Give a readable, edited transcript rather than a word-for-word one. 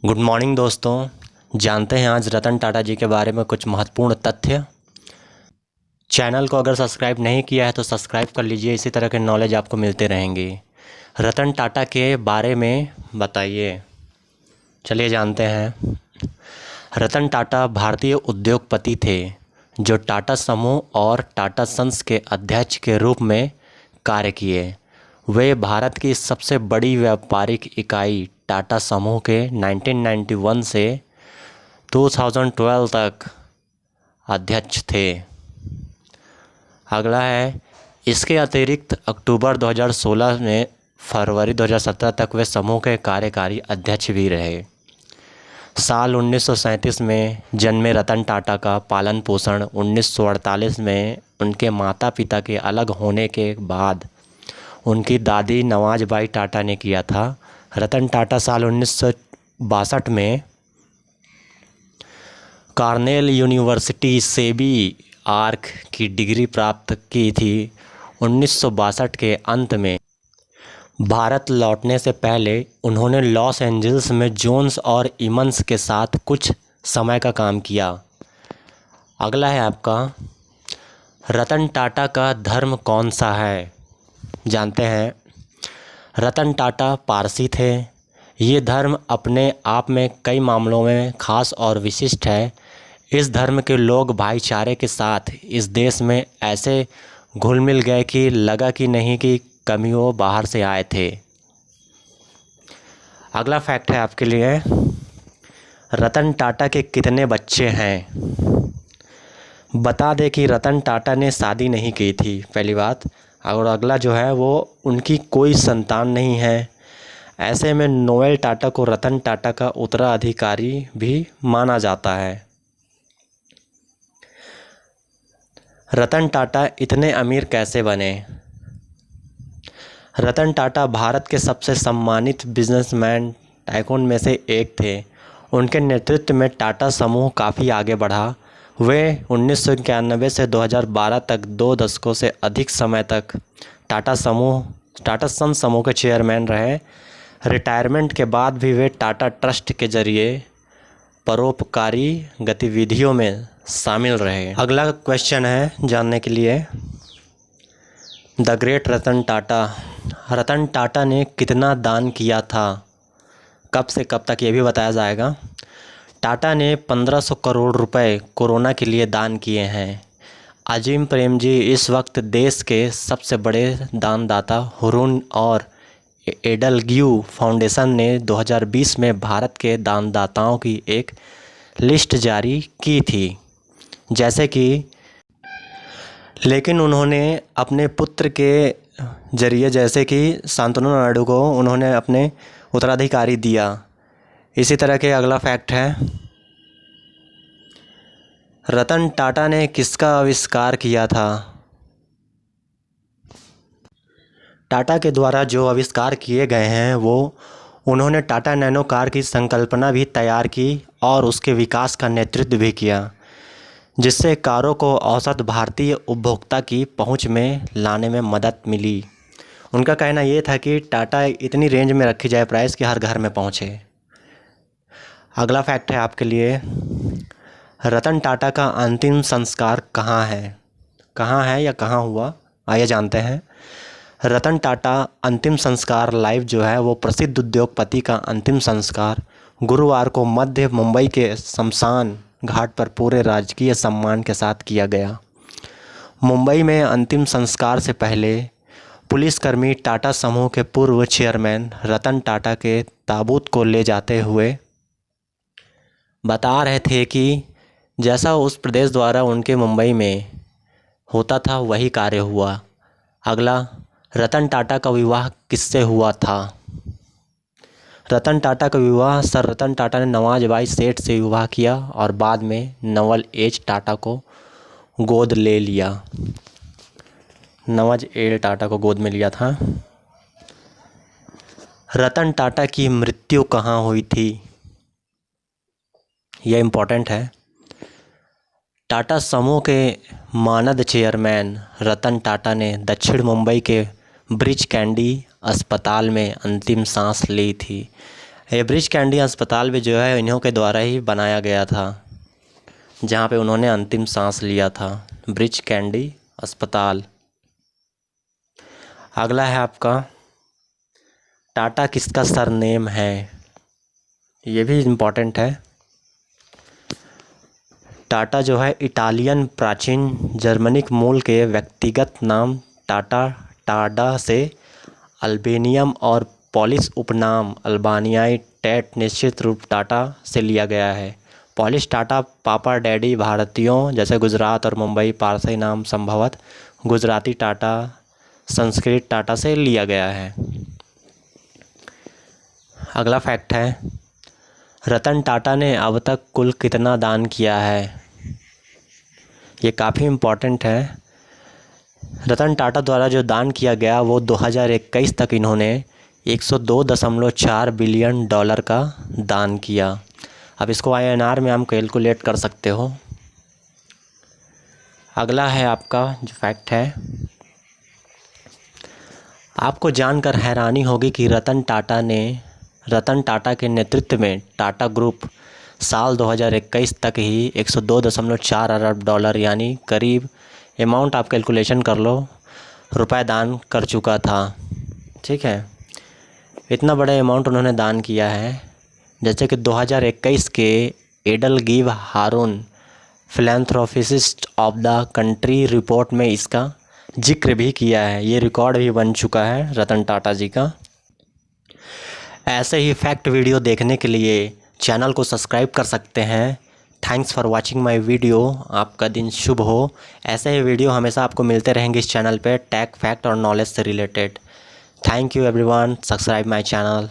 Good morning दोस्तों। जानते हैं आज रतन टाटा जी के बारे में कुछ महत्वपूर्ण तथ्य। चैनल को अगर सब्सक्राइब नहीं किया है तो सब्सक्राइब कर लीजिए, इसी तरह के नॉलेज आपको मिलते रहेंगे। रतन टाटा के बारे में बताइए, चलिए जानते हैं। रतन टाटा भारतीय उद्योगपति थे जो टाटा समूह और टाटा सन्स के अध्यक्ष के रूप में कार्य किए। वे भारत की सबसे बड़ी व्यापारिक इकाई टाटा समूह के 1991 से 2012 तक अध्यक्ष थे। अगला है, इसके अतिरिक्त अक्टूबर 2016 में फरवरी 2017 तक वे समूह के कार्यकारी अध्यक्ष भी रहे। साल 1937 में जन्मे रतन टाटा का पालन पोषण 1948 में उनके माता पिता के अलग होने के बाद उनकी दादी नवाज़बाई टाटा ने किया था। रतन टाटा साल 1962 में कॉर्नेल यूनिवर्सिटी से भी आर्क की डिग्री प्राप्त की थी। 1962 के अंत में भारत लौटने से पहले उन्होंने लॉस एंजल्स में जोन्स और इमंस के साथ कुछ समय का काम किया। अगला है आपका, रतन टाटा का धर्म कौन सा है? जानते हैं। रतन टाटा पारसी थे। ये धर्म अपने आप में कई मामलों में खास और विशिष्ट है। इस धर्म के लोग भाईचारे के साथ इस देश में ऐसे घुल मिल गए कि लगा कि नहीं कि कभी वो बाहर से आए थे। अगला फैक्ट है आपके लिए, रतन टाटा के कितने बच्चे हैं? बता दें कि रतन टाटा ने शादी नहीं की थी, पहली बात। और अगला जो है वो उनकी कोई संतान नहीं है। ऐसे में नोएल टाटा को रतन टाटा का उत्तराधिकारी भी माना जाता है। रतन टाटा इतने अमीर कैसे बने? रतन टाटा भारत के सबसे सम्मानित बिजनेसमैन टाइकून में से एक थे। उनके नेतृत्व में टाटा समूह काफ़ी आगे बढ़ा। वे 1991 से 2012 तक 2 दशकों से अधिक समय तक टाटा सन्स समूह के चेयरमैन रहे। रिटायरमेंट के बाद भी वे टाटा ट्रस्ट के जरिए परोपकारी गतिविधियों में शामिल रहे। अगला क्वेश्चन है जानने के लिए, द ग्रेट रतन टाटा। रतन टाटा ने कितना दान किया था? कब से कब तक ये भी बताया जाएगा। टाटा ने 1500 करोड़ रुपए कोरोना के लिए दान किए हैं। अजीम प्रेम जी इस वक्त देश के सबसे बड़े दानदाता हुरून और एडलग्यू फाउंडेशन ने 2020 में भारत के दानदाताओं की एक लिस्ट जारी की थी, जैसे कि लेकिन उन्होंने अपने पुत्र के जरिए जैसे कि शांतनु नायडू को उन्होंने अपने उत्तराधिकारी दिया। इसी तरह के अगला फैक्ट है, रतन टाटा ने किसका आविष्कार किया था? टाटा के द्वारा जो आविष्कार किए गए हैं वो उन्होंने टाटा नैनो कार की संकल्पना भी तैयार की और उसके विकास का नेतृत्व भी किया, जिससे कारों को औसत भारतीय उपभोक्ता की पहुंच में लाने में मदद मिली। उनका कहना ये था कि टाटा इतनी रेंज में रखी जाए प्राइस कि हर घर में पहुंचे। अगला फैक्ट है आपके लिए, रतन टाटा का अंतिम संस्कार कहाँ है या कहाँ हुआ? आइए जानते हैं। रतन टाटा अंतिम संस्कार लाइव जो है वो प्रसिद्ध उद्योगपति का अंतिम संस्कार गुरुवार को मध्य मुंबई के शमशान घाट पर पूरे राजकीय सम्मान के साथ किया गया। मुंबई में अंतिम संस्कार से पहले पुलिसकर्मी टाटा समूह के पूर्व चेयरमैन रतन टाटा के ताबूत को ले जाते हुए बता रहे थे कि जैसा उस प्रदेश द्वारा उनके मुंबई में होता था वही कार्य हुआ। अगला, रतन टाटा का विवाह किससे हुआ था? रतन टाटा का विवाह सर रतन टाटा ने नवाज़बाई सेठ से विवाह किया और बाद में नवल एच टाटा को गोद ले लिया। नवज एल टाटा को गोद में लिया था। रतन टाटा की मृत्यु कहाँ हुई थी? यह इम्पोर्टेंट है। टाटा समूह के मानद चेयरमैन रतन टाटा ने दक्षिण मुंबई के ब्रिच कैंडी अस्पताल में अंतिम सांस ली थी। ये ब्रीच कैंडी अस्पताल भी जो है इन्हों के द्वारा ही बनाया गया था, जहाँ पे उन्होंने अंतिम सांस लिया था। ब्रीच कैंडी अस्पताल। अगला है आपका, टाटा किसका सरनेम है? ये भी इम्पॉर्टेंट है। टाटा जो है इटालियन प्राचीन जर्मनिक मूल के व्यक्तिगत नाम टाडा से अल्बेनियम और पॉलिश उपनाम अल्बानियाई टैट निश्चित रूप टाटा से लिया गया है। पॉलिश टाटा पापा डैडी भारतीयों जैसे गुजरात और मुंबई पारसी नाम संभवत गुजराती टाटा संस्कृत टाटा से लिया गया है। अगला फैक्ट है, रतन टाटा ने अब तक कुल कितना दान किया है? ये काफ़ी इम्पॉर्टेंट है। रतन टाटा द्वारा जो दान किया गया वो 2021 तक इन्होंने 102.4 बिलियन डॉलर का दान किया। अब इसको INR में हम कैलकुलेट कर सकते हो। अगला है आपका जो फैक्ट है, आपको जानकर हैरानी होगी कि रतन टाटा के नेतृत्व में टाटा ग्रुप साल 2021 तक ही 102.4 अरब डॉलर यानी करीब अमाउंट आप कैलकुलेशन कर लो रुपए दान कर चुका था। ठीक है, इतना बड़ा अमाउंट उन्होंने दान किया है। जैसे कि 2021 के EdelGive Hurun philanthropist of the country report में इसका जिक्र भी किया है। ये रिकॉर्ड भी बन चुका है रतन टाटा जी का। ऐसे ही फैक्ट वीडियो देखने के लिए चैनल को सब्सक्राइब कर सकते हैं। Thanks for watching my video. आपका दिन शुभ हो। ऐसे ही वीडियो हमेशा आपको मिलते रहेंगे इस चैनल पे, टेक फैक्ट और नॉलेज से related. Thank you everyone, subscribe my channel.